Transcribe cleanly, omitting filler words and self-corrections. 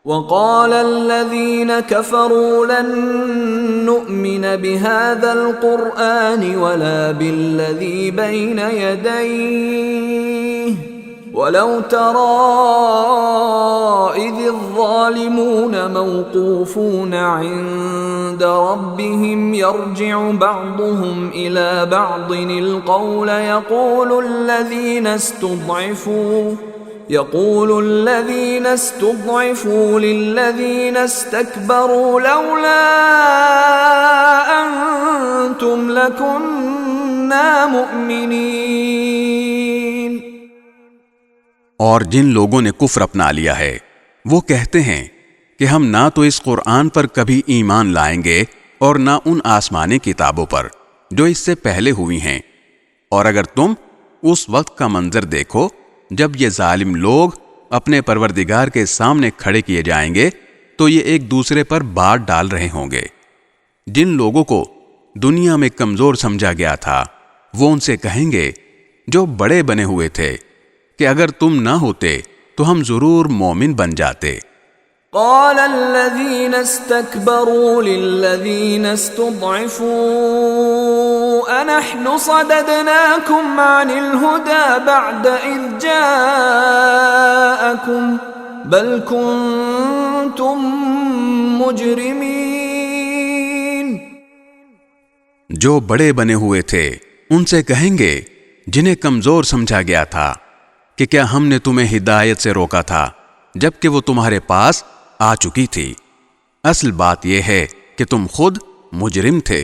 वक़ाल अल्लज़ीन कफ़रू लन नुअमिन बिहाज़ल क़ुरआनि वला बिल्लज़ी बैन यदैहि वलौ तरा इज़िज़्ज़ालिमून मौक़ूफ़ून इन्द रब्बिहिम यर्जिअु बअ्दुहुम इला बअ्दिनिल क़ौल يقول الذين استضعفوا للذين استكبروا لولا أنتم لكنا مؤمنين। और जिन लोगों ने कुफ्र अपना लिया है वो कहते हैं कि हम ना तो इस कुरान पर कभी ईमान लाएंगे और ना उन आसमानी किताबों पर जो इससे पहले हुई हैं। और अगर तुम उस वक्त का मंजर देखो जब ये जालिम लोग अपने परवरदिगार के सामने खड़े किए जाएंगे तो ये एक दूसरे पर बात डाल रहे होंगे। जिन लोगों को दुनिया में कमजोर समझा गया था वो उनसे कहेंगे जो बड़े बने हुए थे कि अगर तुम ना होते तो हम जरूर मोमिन बन जाते। क़ाल अल्लज़ीन इस्तकबरू लिल्लज़ीन इस्तुज़अफ़ू अनहनु सददनाकुम अनिल हुदा बअद इज़ जाअकुम बल कुन्तुम मुजरिमीन। जो बड़े बने हुए थे उनसे कहेंगे जिन्हें कमजोर समझा गया था कि क्या हमने तुम्हें हिदायत से रोका था जबकि वो तुम्हारे पास आ चुकी थी। असल बात यह है कि तुम खुद मुजरिम थे।